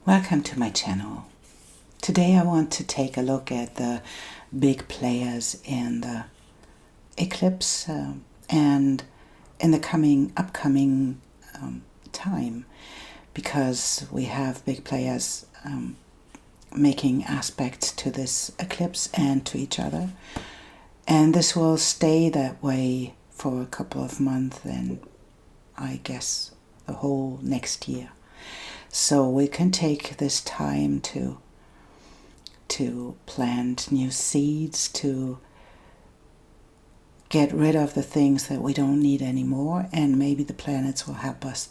Welcome to my channel. Today I want to take a look at the big players in the eclipse and in the upcoming time, because we have big players making aspects to this eclipse and to each other, and this will stay that way for a couple of months and I guess the whole next year. So we can take this time to plant new seeds, to get rid of the things that we don't need anymore, and maybe the planets will help us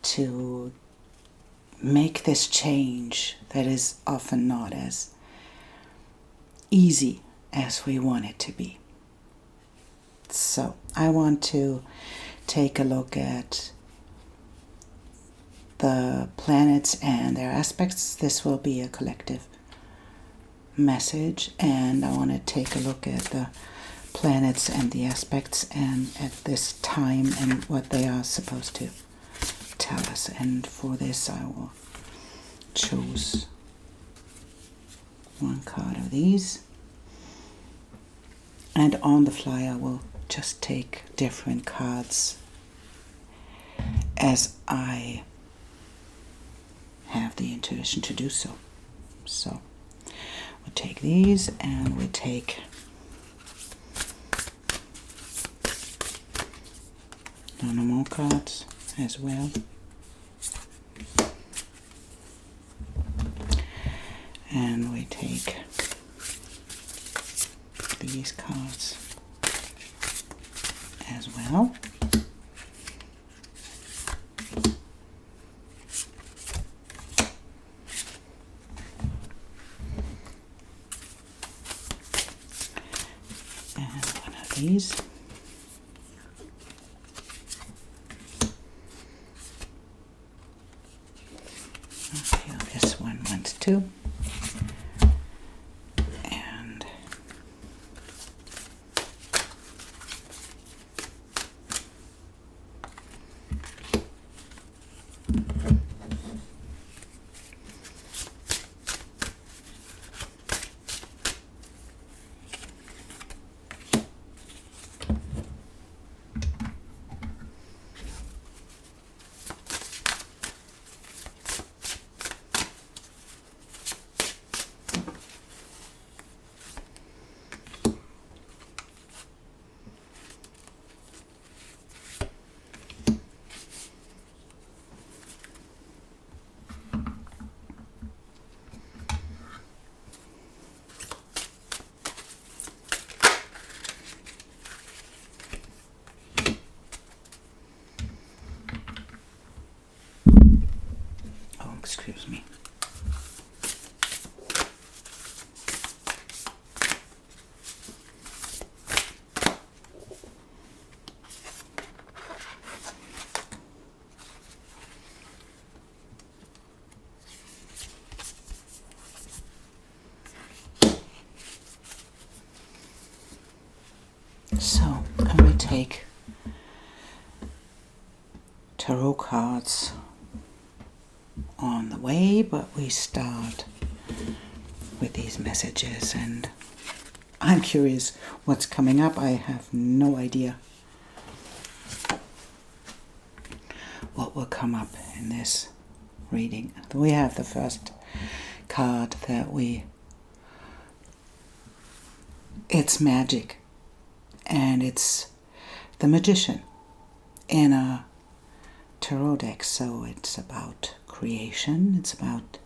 to make this change that is often not as easy as we want it to be. So I want to take a look at the planets and their aspects. This will be a collective message, and I want to take a look at the planets and the aspects and at this time and what they are supposed to tell us. And for this I will choose one card of these, and on the fly I will just take different cards as I have the intuition to do so. So we'll take these, and we take normal cards as well. And we take these cards as well. And one of these. I feel this one wants to. And excuse me. So I'm going to take tarot cards on the way, but we start with these messages, and I'm curious what's coming up. I have no idea what will come up in this reading. We have the first card that it's magic, and it's the Magician in a tarot deck. So it's about creation. It's about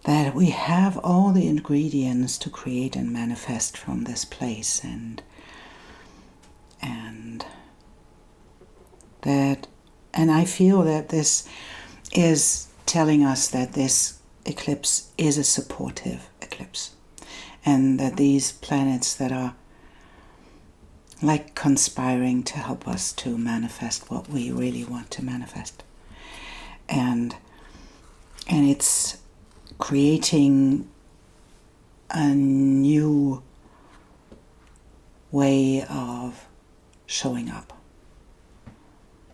that we have all the ingredients to create and manifest from this place, and I feel that this is telling us that this eclipse is a supportive eclipse, and that these planets that are like conspiring to help us to manifest what we really want to manifest. And it's creating a new way of showing up.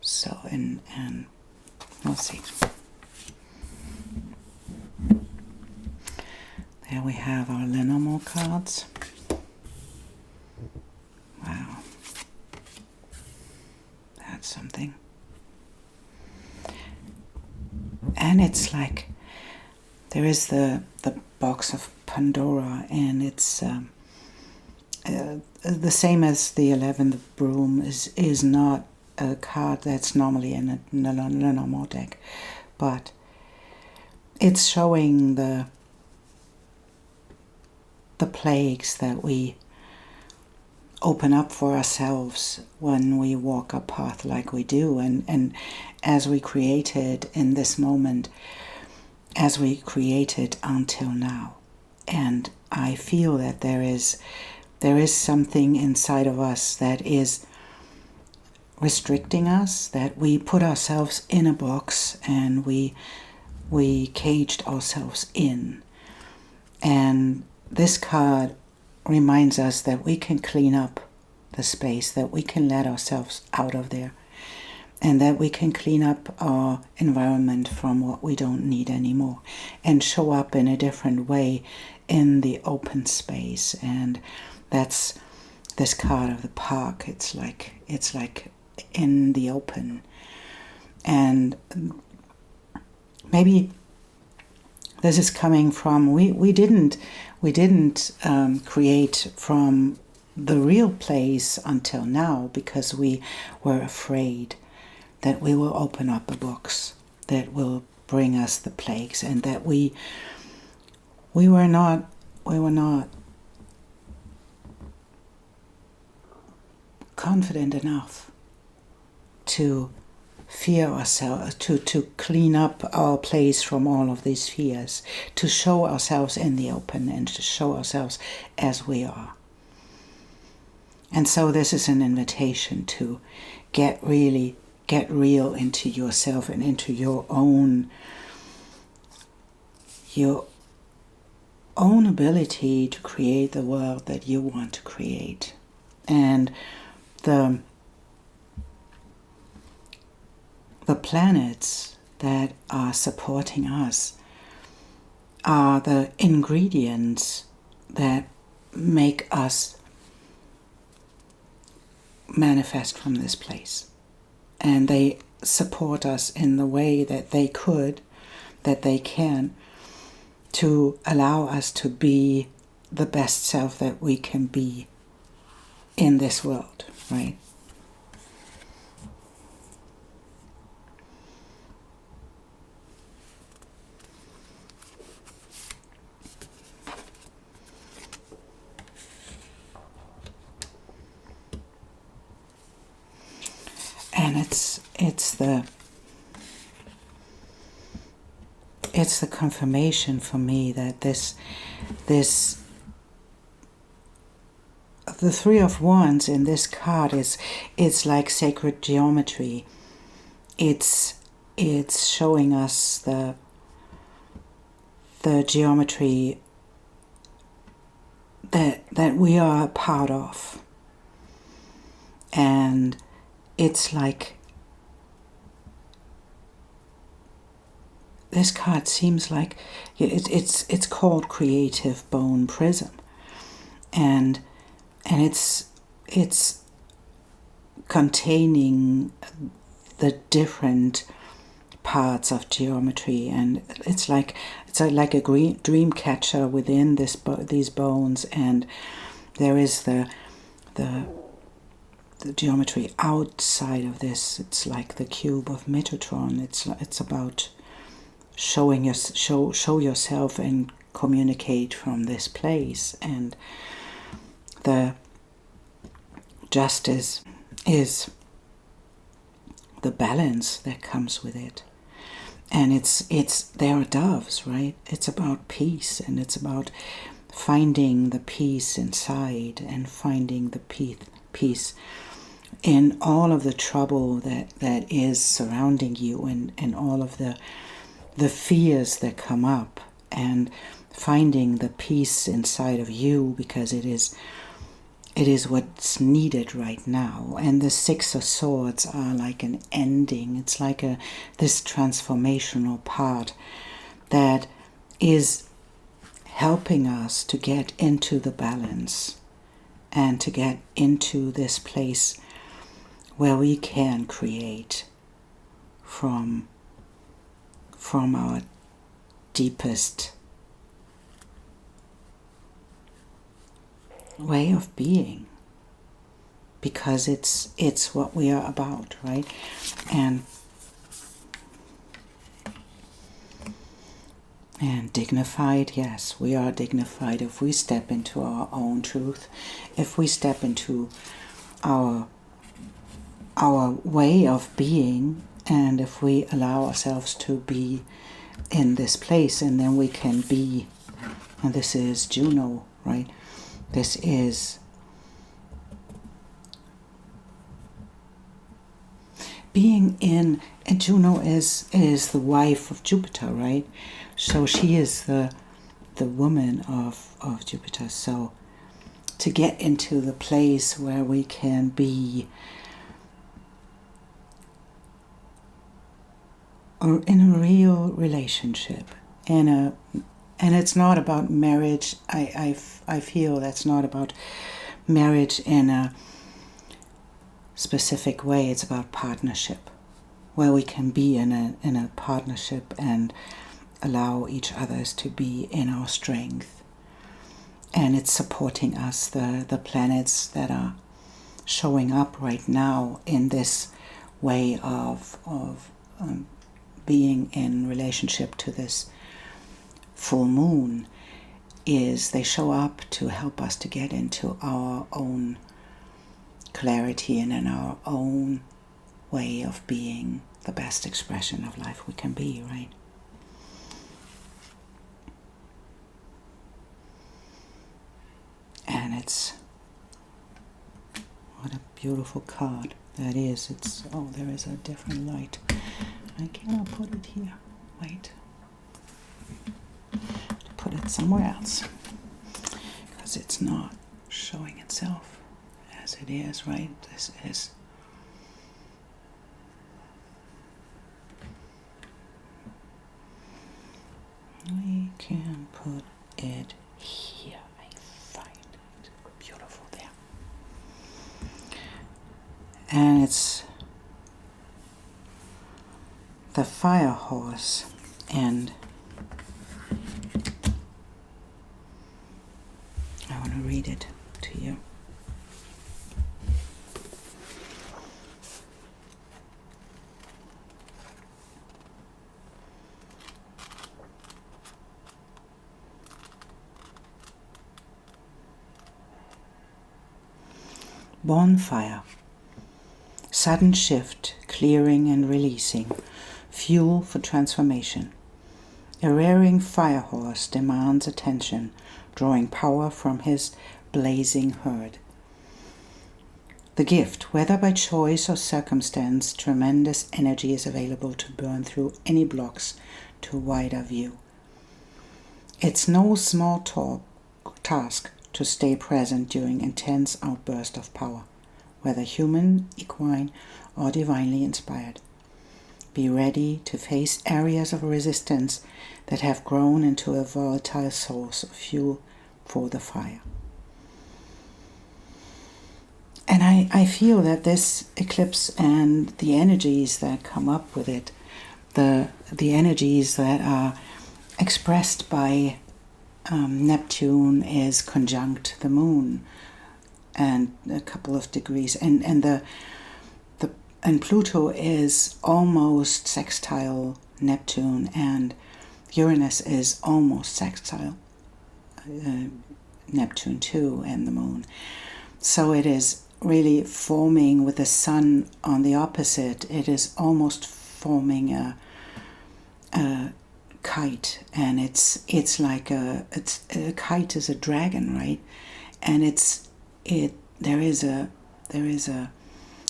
So, and we'll see. There we have our Lenormand cards. Wow. That's something. And it's like there is the box of Pandora, and it's the same as the 11th broom is not a card that's normally in a Lenormand deck, but it's showing the plagues that we open up for ourselves when we walk a path like we do, and as we created in this moment, as we created until now. And I feel that there is something inside of us that is restricting us, that we put ourselves in a box and we caged ourselves in. And this card reminds us that we can clean up the space, that we can let ourselves out of there, and that we can clean up our environment from what we don't need anymore and show up in a different way in the open space. And that's this card of the park. It's like in the open. And maybe this is coming from, we didn't create from the real place until now because we were afraid that we will open up a box that will bring us the plagues, and that we were not confident enough to fear ourselves, to clean up our place from all of these fears, to show ourselves in the open and to show ourselves as we are. And so this is an invitation to get real into yourself and into your own ability to create the world that you want to create. And the planets that are supporting us are the ingredients that make us manifest from this place. And they support us in the way that they can, to allow us to be the best self that we can be in this world, right? And it's the confirmation for me that the Three of Wands in this card it's like sacred geometry. It's showing us the geometry that we are a part of. And it's like this card seems like it's called Creative Bone Prism, and it's containing the different parts of geometry, and it's like a dream catcher within these bones, and there is the geometry outside of this. It's like the cube of Metatron. It's about show yourself and communicate from this place, and the justice is the balance that comes with it. And they are doves, right? It's about peace, and it's about finding the peace inside and finding the peace in all of the trouble that is surrounding you, and all of the fears that come up, and finding the peace inside of you, because it is what's needed right now. And the Six of Swords are like an ending. It's like this transformational part that is helping us to get into the balance and to get into this place where we can create from our deepest way of being, because it's what we are about, right? And dignified, yes, we are dignified if we step into our own truth, if we step into our way of being, and if we allow ourselves to be in this place, and then we can be, and this is Juno, right? This is being in, and Juno is the wife of Jupiter, right? So she is the woman of Jupiter. So to get into the place where we can be in a real relationship, and it's not about marriage. I feel that's not about marriage in a specific way. It's about partnership, where we can be in a partnership and allow each others to be in our strength. And it's supporting us, the planets that are showing up right now in this way of being in relationship to this full moon, is they show up to help us to get into our own clarity and in our own way of being the best expression of life we can be, right? And it's, what a beautiful card that is. It's, oh, there is a different light. I cannot put it here. Wait. Put it somewhere else, because it's not showing itself as it is, right? This is we can put it here. I find it beautiful there. And it's the fire horse, and I want to read it to you. Bonfire. Sudden shift, clearing and releasing. Fuel for transformation. A rearing fire horse demands attention, drawing power from his blazing herd. The gift, whether by choice or circumstance, tremendous energy is available to burn through any blocks to a wider view. It's no small task to stay present during intense outbursts of power, whether human, equine, or divinely inspired. Be ready to face areas of resistance that have grown into a volatile source of fuel for the fire. And I feel that this eclipse and the energies that come up with it, the energies that are expressed by Neptune is conjunct the moon and a couple of degrees, and Pluto is almost sextile Neptune, and Uranus is almost sextile Neptune too, and the moon. So it is really forming with the sun on the opposite. It is almost forming a kite, and it's like a kite is a dragon, right? And there is a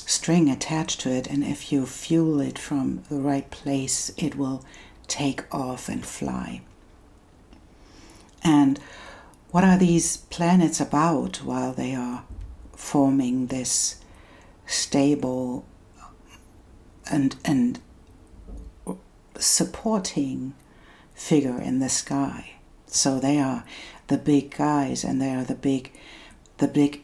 string attached to it, and if you fuel it from the right place, it will take off and fly. And what are these planets about while they are forming this stable and supporting figure in the sky? So they are the big guys, and they are the big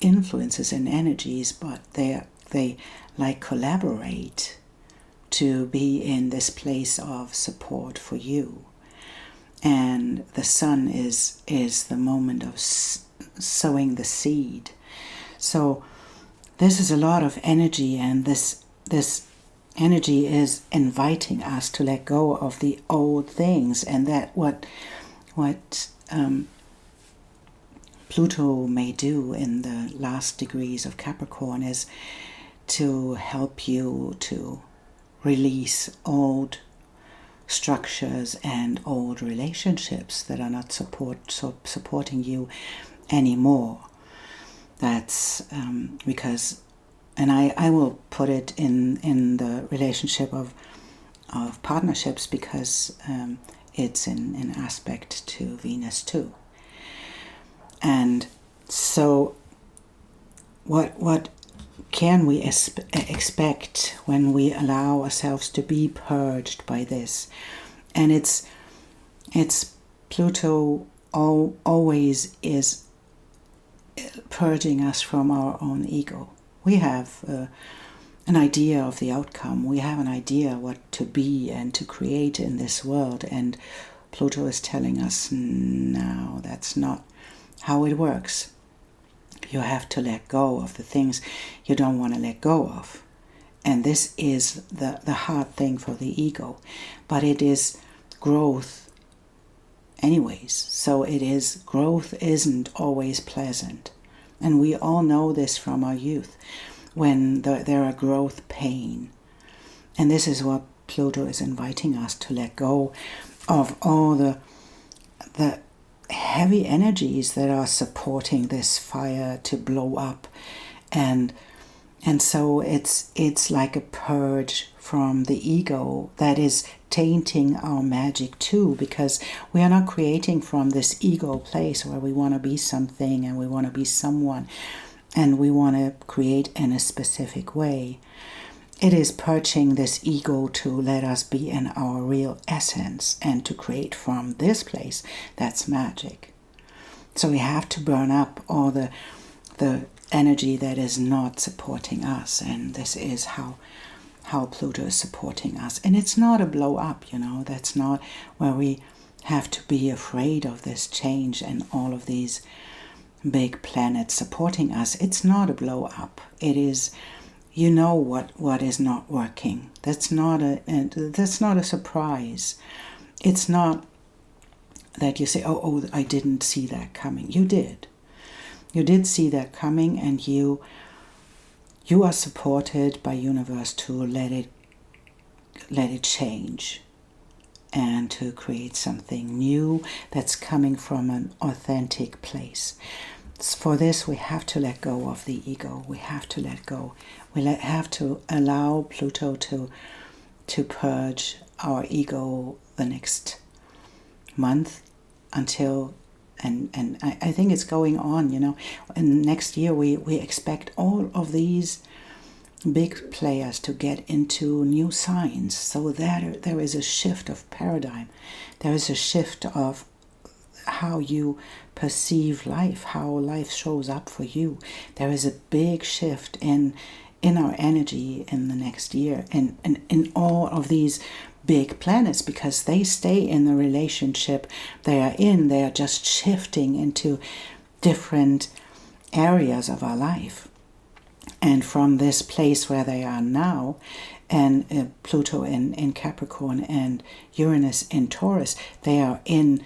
influences and energies, but they like collaborate to be in this place of support for you. And the sun is the moment of sowing the seed. So this is a lot of energy, and this energy is inviting us to let go of the old things, and that what Pluto may do in the last degrees of Capricorn is to help you to release old structures and old relationships that are not supporting you anymore. That's because, and I will put it in the relationship of partnerships, because it's in aspect to Venus too. And so what can we expect when we allow ourselves to be purged by this? And it's Pluto always is purging us from our own ego. We have an idea of the outcome. We have an idea what to be and to create in this world. And Pluto is telling us, no, that's not how it works. You have to let go of the things you don't want to let go of. And this is the hard thing for the ego. But it is growth anyways. So it is, growth isn't always pleasant. And we all know this from our youth, when there are growth pain. And this is what Pluto is inviting us to let go of, all the heavy energies that are supporting this fire to blow up. And so it's like a purge from the ego that is tainting our magic too, because we are not creating from this ego place where we want to be something and we want to be someone and we want to create in a specific way. It is purging this ego to let us be in our real essence and to create from this place. That's magic. So we have to burn up all the energy that is not supporting us, and this is how Pluto is supporting us. And it's not a blow up, that's not where we have to be afraid of this change and all of these big planets supporting us. It's not a blow up. It is, what is not working. That's not a surprise. It's not that you say, oh, I didn't see that coming. You did. You did see that coming, and you are supported by universe to let it change and to create something new that's coming from an authentic place. For this, we have to let go of the ego. We have to let go. We have to allow Pluto to purge our ego the next month until, and I think it's going on, and next year we expect all of these big players to get into new signs, so that there is a shift of paradigm. There is a shift of how you perceive life, how life shows up for you. There is a big shift in our energy in the next year, and in all of these big planets, because they stay in the relationship they are in. They are just shifting into different areas of our life. And from this place where they are now, and Pluto in Capricorn and Uranus in Taurus, they are in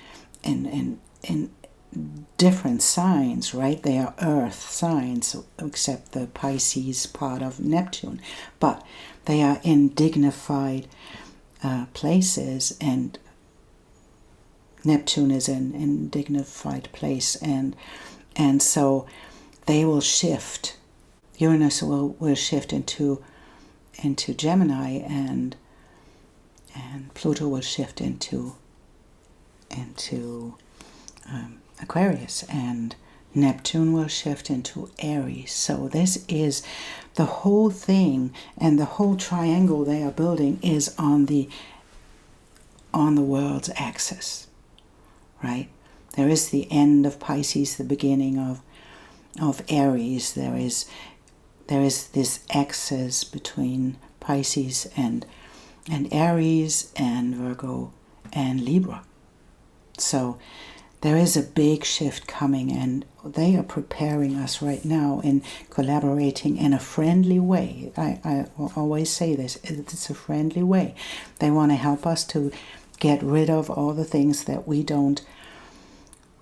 different signs, right? They are earth signs, except the Pisces part of Neptune. But they are in dignified places, and Neptune is in dignified place, and so they will shift. Uranus will shift into Gemini, and Pluto will shift into Aquarius, and Neptune will shift into Aries. So this is the whole thing, and the whole triangle they are building is on the world's axis, right? There is the end of Pisces, the beginning of Aries. There is this axis between Pisces and Aries and Virgo and Libra. So there is a big shift coming, and they are preparing us right now in collaborating in a friendly way. I always say this, it's a friendly way. They want to help us to get rid of all the things that we don't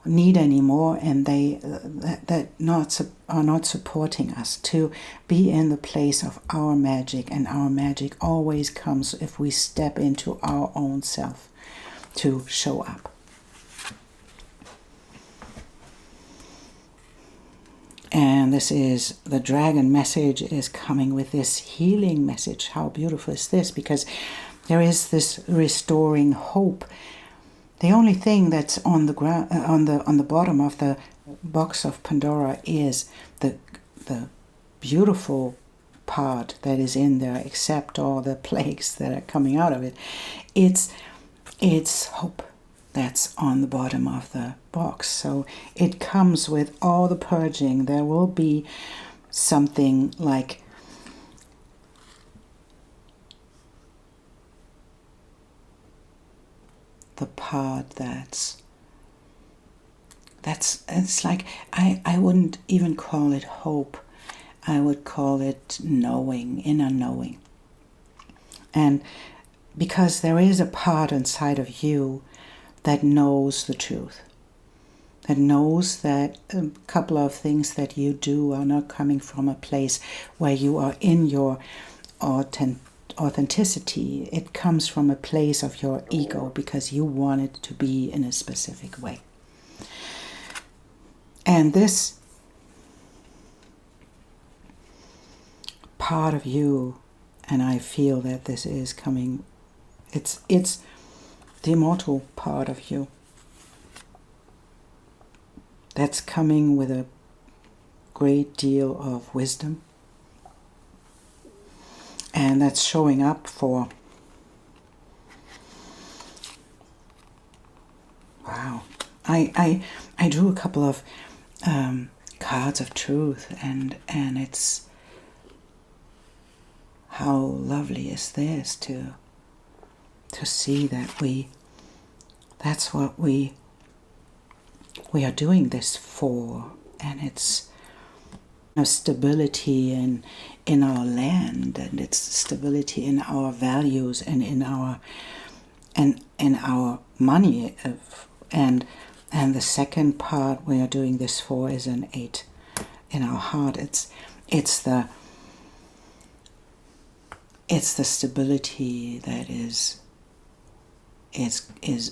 need anymore, and they are not supporting us to be in the place of our magic. And our magic always comes if we step into our own self to show up. And this is the dragon message is coming with this healing message. How beautiful is this? Because there is this restoring hope. The only thing that's on the ground, on the bottom of the box of Pandora, is the beautiful part that is in there, except all the plagues that are coming out of it. It's hope that's on the bottom of the box. So it comes with all the purging. There will be something like the part that's it's like I wouldn't even call it hope. I would call it knowing, inner knowing. And because there is a part inside of you that knows the truth, that knows that a couple of things that you do are not coming from a place where you are in your authenticity. It comes from a place of your ego because you want it to be in a specific way. And this part of you, and I feel that this is coming, it's the immortal part of you that's coming with a great deal of wisdom, and that's showing up for, wow, I drew a couple of cards of truth, and it's, how lovely is this to see that that's what we are doing this for. And it's a stability in our land, and it's stability in our values and in our money. And the second part we are doing this for is an 8 in our heart. It's the stability that is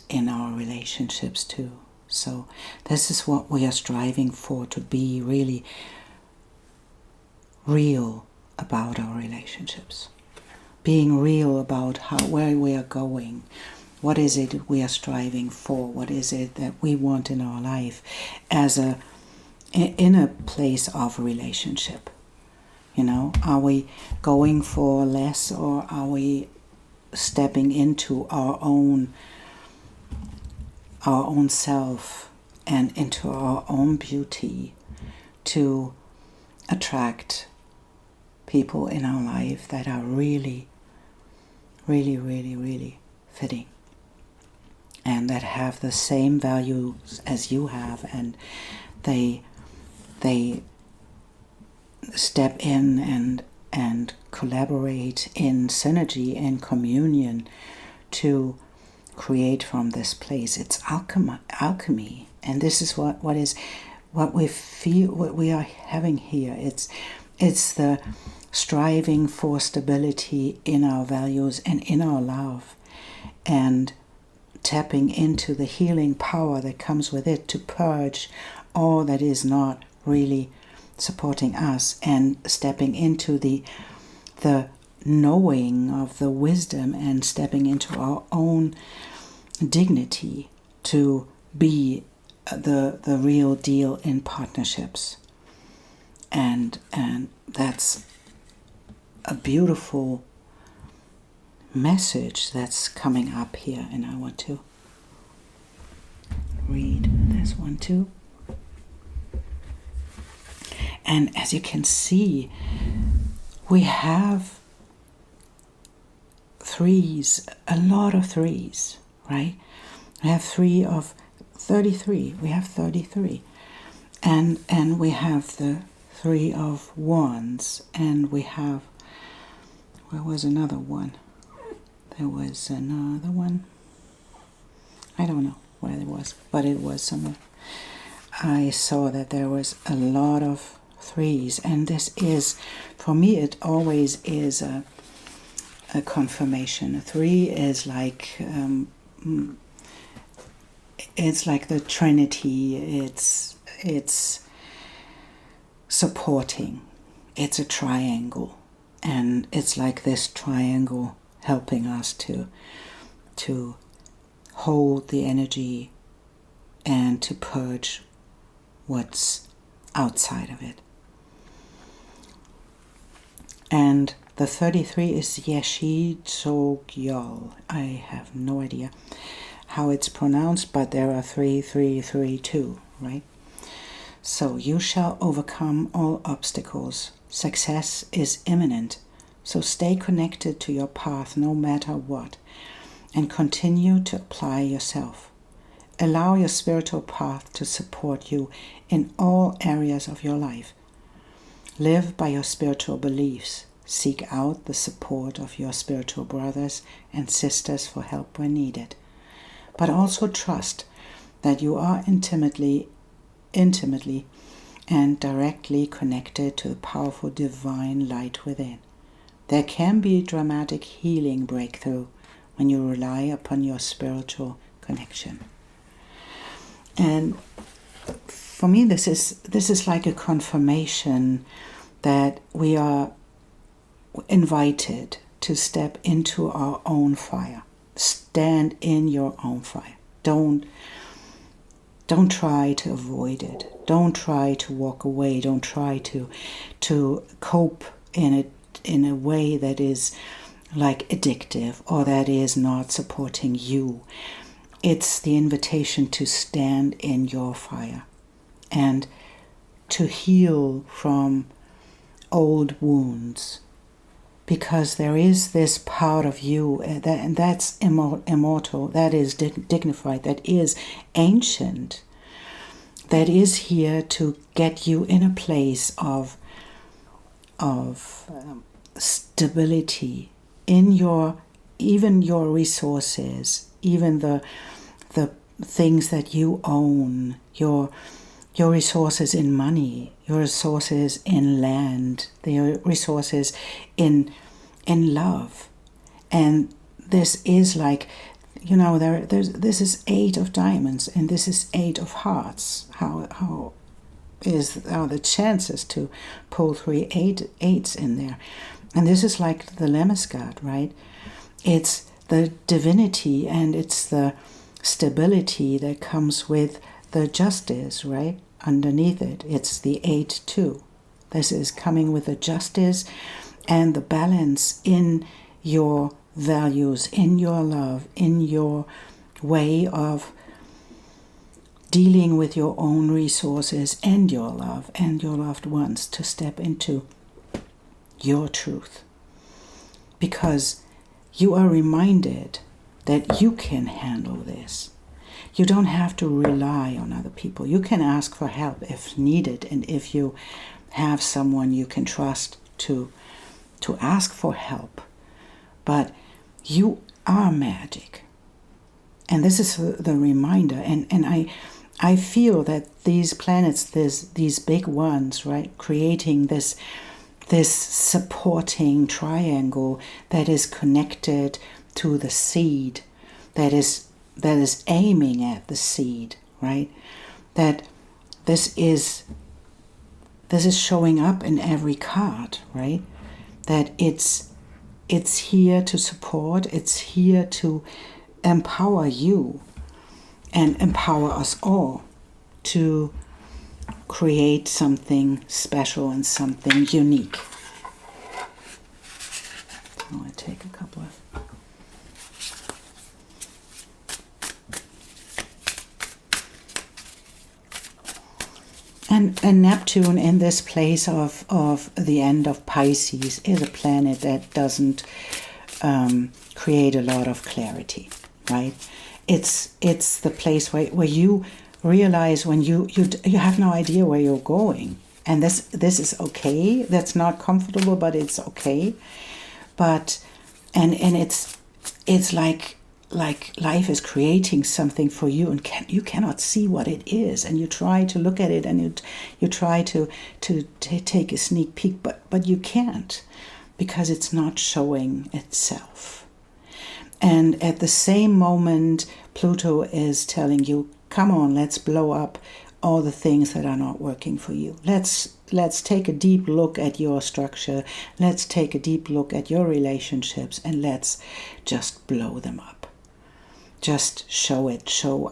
in our relationships too. So this is what we are striving for, to be really real about our relationships, being real about where we are going, what is it we are striving for, what is it that we want in our life in a place of relationship. You know, are we going for less, or are we stepping into our own self and into our own beauty to attract people in our life that are really, really, really, really fitting, and that have the same values as you have, and they step in and collaborate in synergy and communion to create from this place. It's alchemy, and this is what we feel, what we are having here. It's the striving for stability in our values and in our love, and tapping into the healing power that comes with it to purge all that is not really supporting us, and stepping into the knowing of the wisdom, and stepping into our own dignity to be the real deal in partnerships. And that's a beautiful message that's coming up here, and I want to read this. There's one, two. And as you can see, we have threes, a lot of threes, right? We have 3 of 33. We have 33. And we have the 3 of wands, and we have, where was another one? There was another one. I don't know where it was, but it was somewhere. I saw that there was a lot of 3s, and this is, for me, it always is a confirmation. A 3 is like, it's like the Trinity. It's supporting. It's a triangle, and it's like this triangle helping us to hold the energy and to purge what's outside of it. And the 33 is Yeshe Tsogyal. I have no idea how it's pronounced, but there are 3, 3, 3, 2, right? So you shall overcome all obstacles. Success is imminent. So stay connected to your path no matter what, and continue to apply yourself. Allow your spiritual path to support you in all areas of your life. Live by your spiritual beliefs. Seek out the support of your spiritual brothers and sisters for help when needed. But also trust that you are intimately and directly connected to the powerful divine light within. There can be dramatic healing breakthrough when you rely upon your spiritual connection. And for me, this is like a confirmation that we are invited to step into our own fire. Stand in your own fire. Don't try to avoid it. Don't try to walk away. Don't try to cope in a way that is like addictive or that is not supporting you. It's the invitation to stand in your fire and to heal from old wounds, because there is this part of you and that's immortal, that is dignified, that is ancient, that is here to get you in a place of stability in even your resources, even the things that you own, your resources in money, your resources in land, your resources in love. And this is like, this is 8 of diamonds and this is 8 of hearts. How are the chances to pull 3 eights in there? And this is like the Lemniscate, right? It's the divinity and it's the stability that comes with the justice, right? Underneath it, it's the 8 too. This is coming with the justice and the balance in your values, in your love, in your way of dealing with your own resources and your love and your loved ones, to step into your truth. Because you are reminded that you can handle this. You don't have to rely on other people. You can ask for help if needed, and if you have someone you can trust to ask for help. But you are magic. And this is the reminder. And I feel that these planets, these big ones, right, creating this supporting triangle that is connected to the seed, that is aiming at the seed, right? That this is showing up in every card, right? That it's here to support, it's here to empower you and empower us all to create something special and something unique. I want to take a couple of And Neptune in this place of the end of Pisces is a planet that doesn't create a lot of clarity, right? It's the place where you realize when you have no idea where you're going. And this is okay. That's not comfortable, but it's okay. But and it's like life is creating something for you, and you cannot see what it is, and you try to look at it, and you try to take a sneak peek, but you can't, because it's not showing itself. And at the same moment, Pluto is telling you, come on, let's blow up all the things that are not working for you. Let's take a deep look at your structure. Let's take a deep look at your relationships, and let's just blow them up. Just show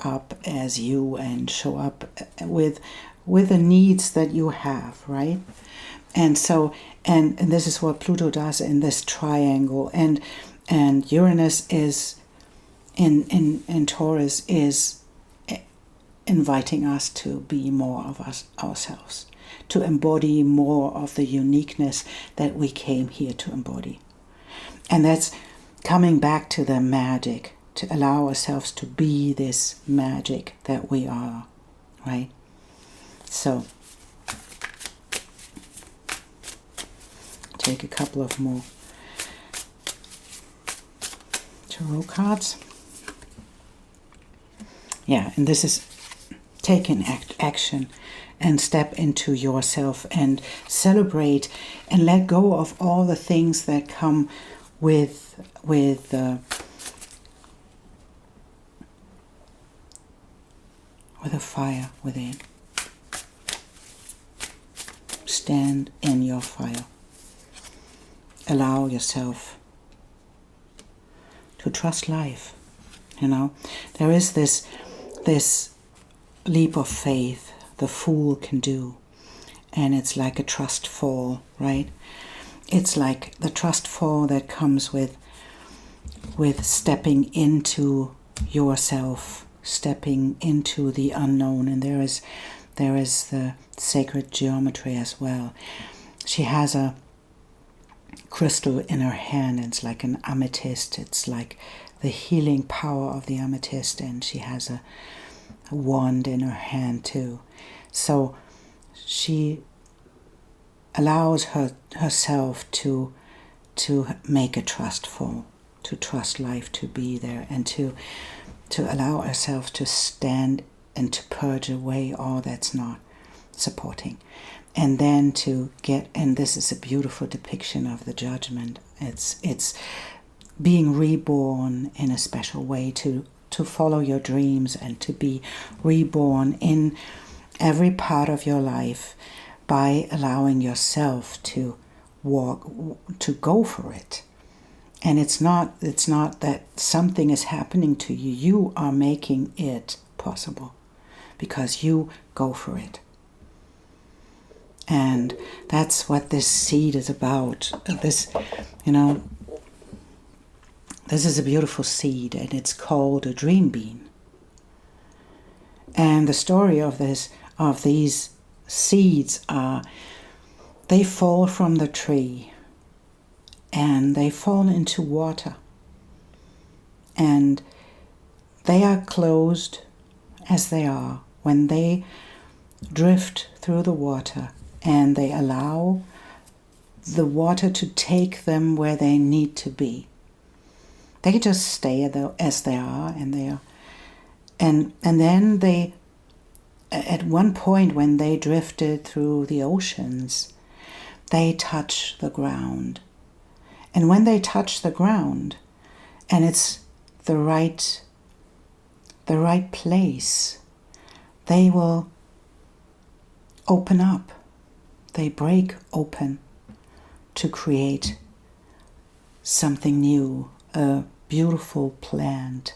up as you, and show up with the needs that you have, right? And so, and this is what Pluto does in this triangle, and Uranus is in Taurus is inviting us to be more of ourselves, to embody more of the uniqueness that we came here to embody. And that's coming back to the magic, to allow ourselves to be this magic that we are, right? So, take a couple of more tarot cards. Yeah, and this is taking action and step into yourself and celebrate and let go of all the things that come with a fire within. Stand in your fire. Allow yourself to trust life. You know, there is this leap of faith the fool can do, and it's like a trustfall, right? It's like the trustfall that comes with stepping into yourself, stepping into the unknown. And there is the sacred geometry as well. She has a crystal in her hand. It's like an amethyst. It's like the healing power of the amethyst, and she has a wand in her hand too. So she allows herself to make a trustful, to trust life to be there, and to allow herself to stand and to purge away all that's not supporting. And then to get, and this is a beautiful depiction of the judgment. It's being reborn in a special way, to follow your dreams and to be reborn in every part of your life by allowing yourself to go for it. And it's not that something is happening to you. You are making it possible because you go for it. And that's what this seed is about. This is a beautiful seed, and it's called a dream bean. And the story of these seeds are, they fall from the tree and they fall into water, and they are closed as they are when they drift through the water, and they allow the water to take them where they need to be. They just stay as they are, and then they, at one point when they drifted through the oceans, they touch the ground. And when they touch the ground, and it's the right place, they will open up. They break open to create something new, a beautiful plant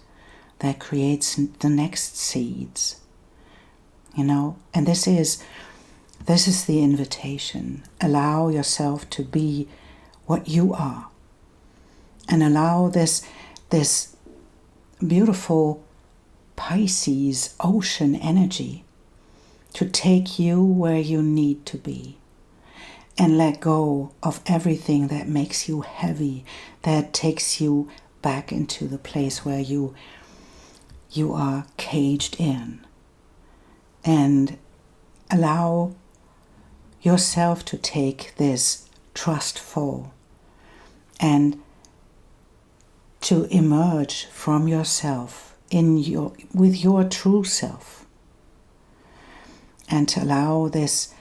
that creates the next seeds. And this is the invitation. Allow yourself to be what you are, and allow this beautiful Pisces ocean energy to take you where you need to be, and let go of everything that makes you heavy, that takes you back into the place where you are caged in, and allow yourself to take this trustful and to emerge from yourself with your true self, and to allow this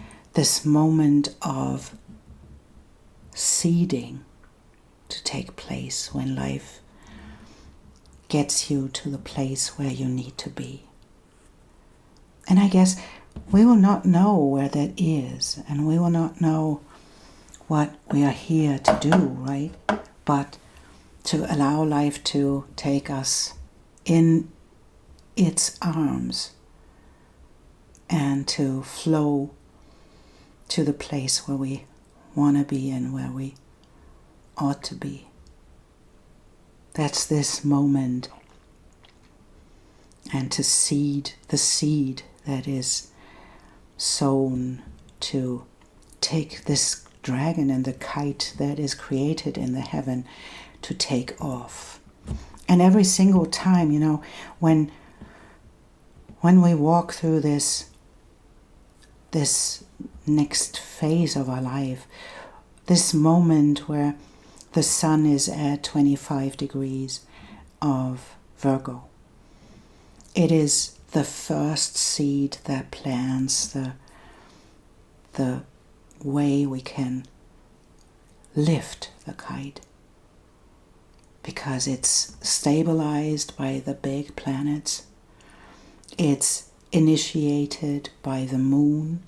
moment of seeding to take place when life gets you to the place where you need to be. And I guess we will not know where that is, and we will not know what we are here to do, right? But to allow life to take us in its arms and to flow to the place where we want to be and where we ought to be. That's this moment. And to seed the seed that is sown to take this dragon and the kite that is created in the heaven to take off. And every single time, when we walk through this next phase of our life, this moment where the sun is at 25 degrees of Virgo, it is the first seed that plants the way we can lift the kite, because it's stabilized by the big planets. It's initiated by the moon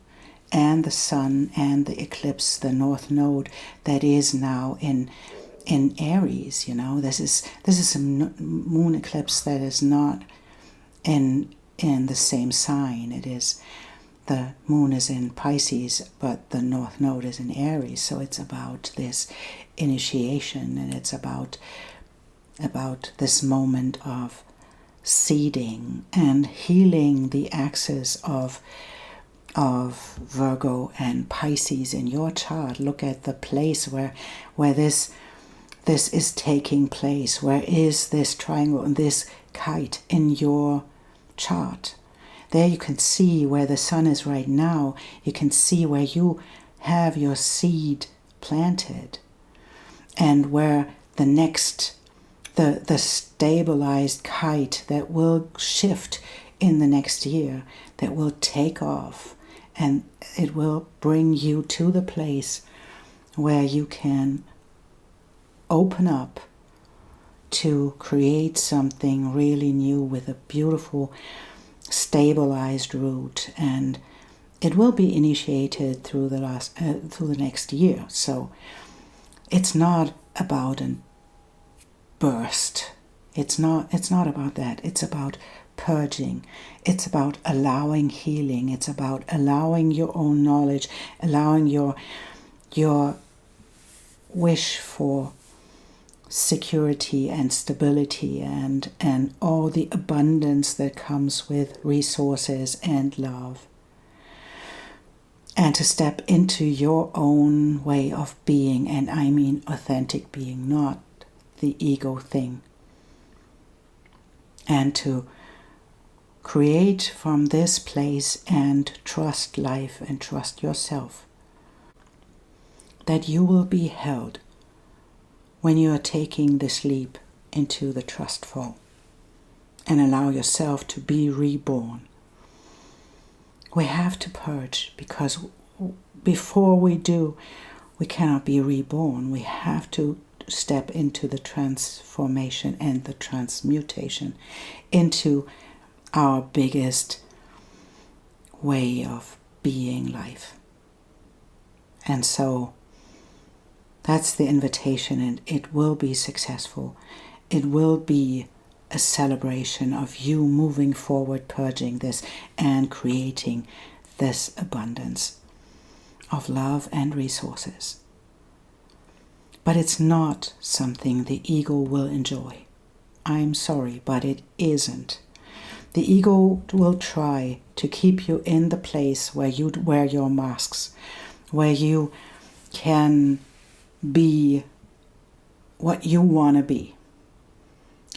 and the sun and the eclipse, the north node that is now in Aries. This is a moon eclipse that is not in the same sign. It is, the moon is in Pisces, but the north node is in Aries. So it's about this initiation, and it's about this moment of seeding and healing the axis of Virgo and Pisces in your chart. Look at the place where this is taking place. Where is this triangle and this kite in your chart? There you can see where the sun is right now. You can see where you have your seed planted, and where the next, the stabilized kite that will shift in the next year, that will take off, and it will bring you to the place where you can open up to create something really new with a beautiful stabilized root. And it will be initiated through the next year. So it's not about a burst. It's not about that. It's about purging. It's about allowing healing. It's about allowing your own knowledge, allowing your wish for security and stability and all the abundance that comes with resources and love. And to step into your own way of being, and I mean authentic being, not the ego thing. And to create from this place and trust life and trust yourself, that you will be held when you are taking this leap into the trustful, and allow yourself to be reborn. We have to purge, because before we do, we cannot be reborn. We have to step into the transformation and the transmutation into our biggest way of being life. And so that's the invitation, and it will be successful. It will be a celebration of you moving forward, purging this, and creating this abundance of love and resources. But it's not something the ego will enjoy. I'm sorry, but it isn't. The ego will try to keep you in the place where you wear your masks, where you can be what you want to be.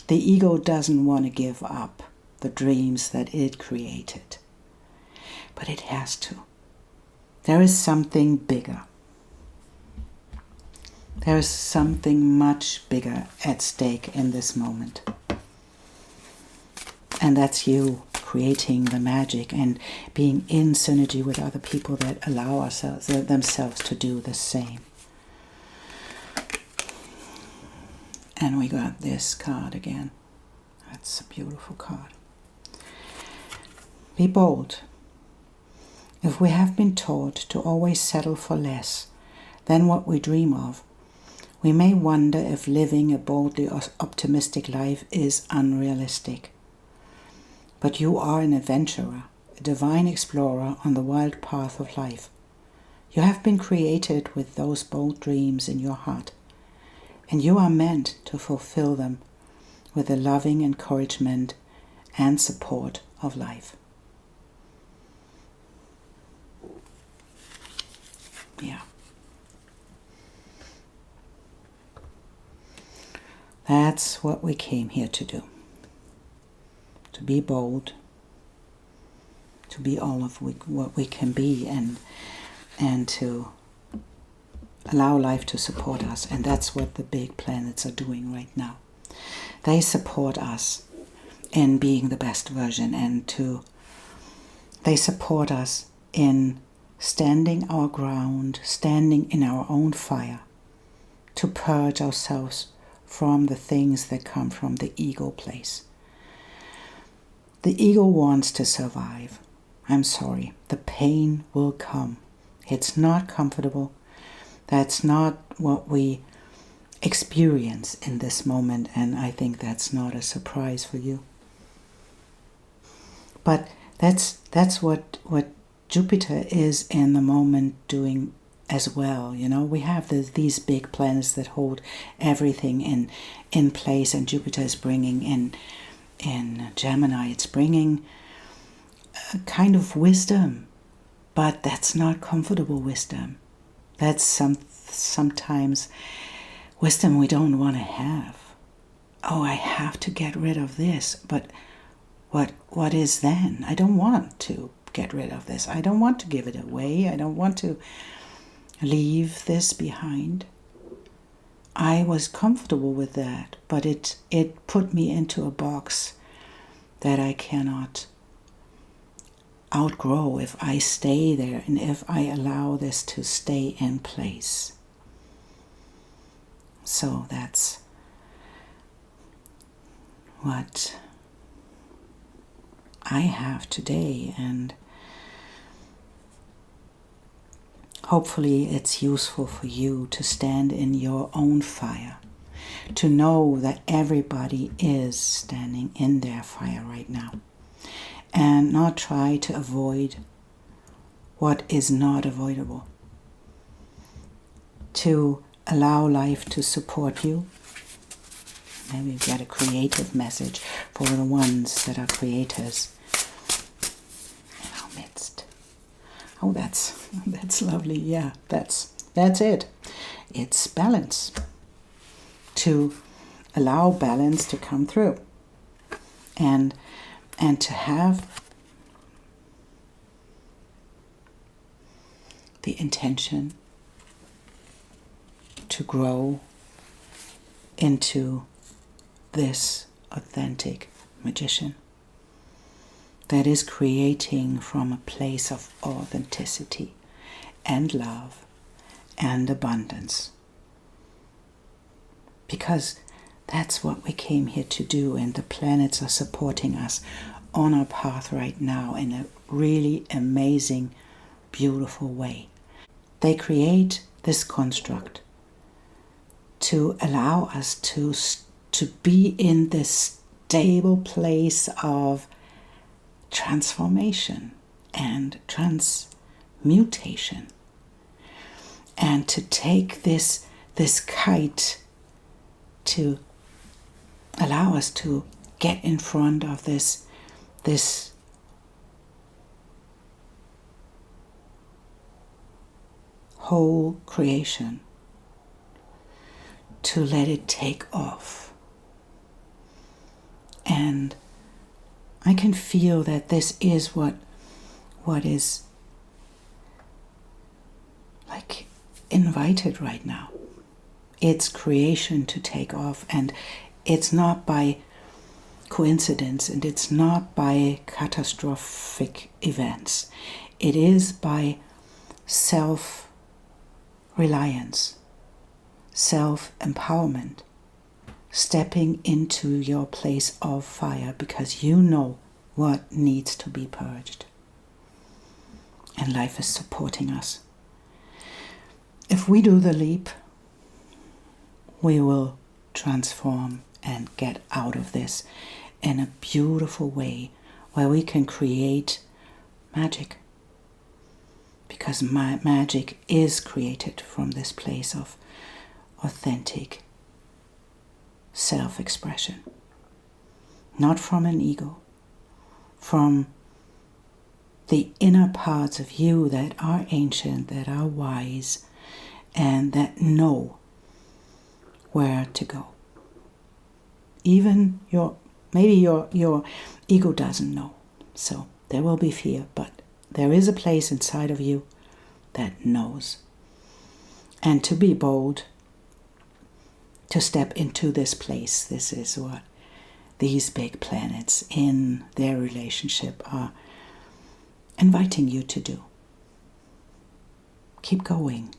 The ego doesn't want to give up the dreams that it created, but it has to. There is something bigger. There is something much bigger at stake in this moment. And that's you creating the magic and being in synergy with other people that allow themselves to do the same. And we got this card again. That's a beautiful card. Be bold. If we have been taught to always settle for less than what we dream of, we may wonder if living a boldly optimistic life is unrealistic. But you are an adventurer, a divine explorer on the wild path of life. You have been created with those bold dreams in your heart, and you are meant to fulfill them with the loving encouragement and support of life. Yeah. That's what we came here to do. To be bold, to be all of what we can be, and to allow life to support us. And that's what the big planets are doing right now. They support us in being the best version, and they support us in standing our ground, standing in our own fire, to purge ourselves from the things that come from the ego place. The ego wants to survive. I'm sorry, the pain will come. It's not comfortable. That's not what we experience in this moment, and I think that's not a surprise for you. But that's what Jupiter is in the moment doing as well. You know, we have these big planets that hold everything in place, and Jupiter is bringing in Gemini, it's bringing a kind of wisdom, but that's not comfortable wisdom. That's sometimes wisdom we don't want to have. Oh, I have to get rid of this, but what is then? I don't want to get rid of this. I don't want to give it away. I don't want to leave this behind. I was comfortable with that, but it put me into a box that I cannot outgrow if I stay there and if I allow this to stay in place. So that's what I have today, and hopefully it's useful for you to stand in your own fire, to know that everybody is standing in their fire right now, and not try to avoid what is not avoidable. To allow life to support you. Maybe you've got a creative message for the ones that are creators in our midst. Oh, that's lovely. Yeah, that's it. It's balance. To allow balance to come through, and to have the intention to grow into this authentic magician that is creating from a place of authenticity and love and abundance. Because that's what we came here to do, and the planets are supporting us on our path right now in a really amazing, beautiful way. They create this construct to allow us to be in this stable place of transformation and transmutation, and to take this kite to allow us to get in front of this this whole creation, to let it take off. And I can feel that this is what is like invited right now. It's creation to take off, and it's not by coincidence, and it's not by catastrophic events. It is by self-reliance, self-empowerment, stepping into your place of fire because you know what needs to be purged. And life is supporting us. If we do the leap, we will transform and get out of this in a beautiful way where we can create magic. Because magic is created from this place of authentic self-expression. Not from an ego, from the inner parts of you that are ancient, that are wise, and that know where to go. Even maybe your ego doesn't know. So there will be fear, but there is a place inside of you that knows. And to be bold, to step into this place, this is what these big planets in their relationship are inviting you to do. Keep going.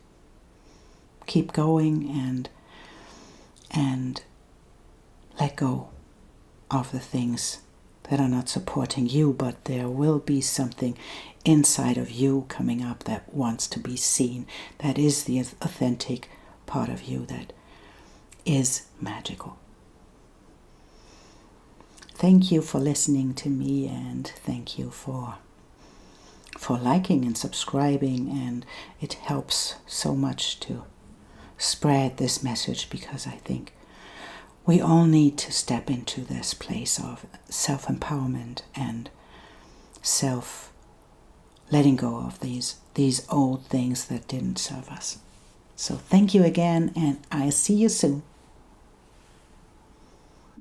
Keep going and let go of the things that are not supporting you, but there will be something inside of you coming up that wants to be seen. That is the authentic part of you that is magical. Thank you for listening to me, and thank you for liking and subscribing, and it helps so much to spread this message, because I think we all need to step into this place of self-empowerment and letting go of these old things that didn't serve us. So thank you again, and I'll see you soon.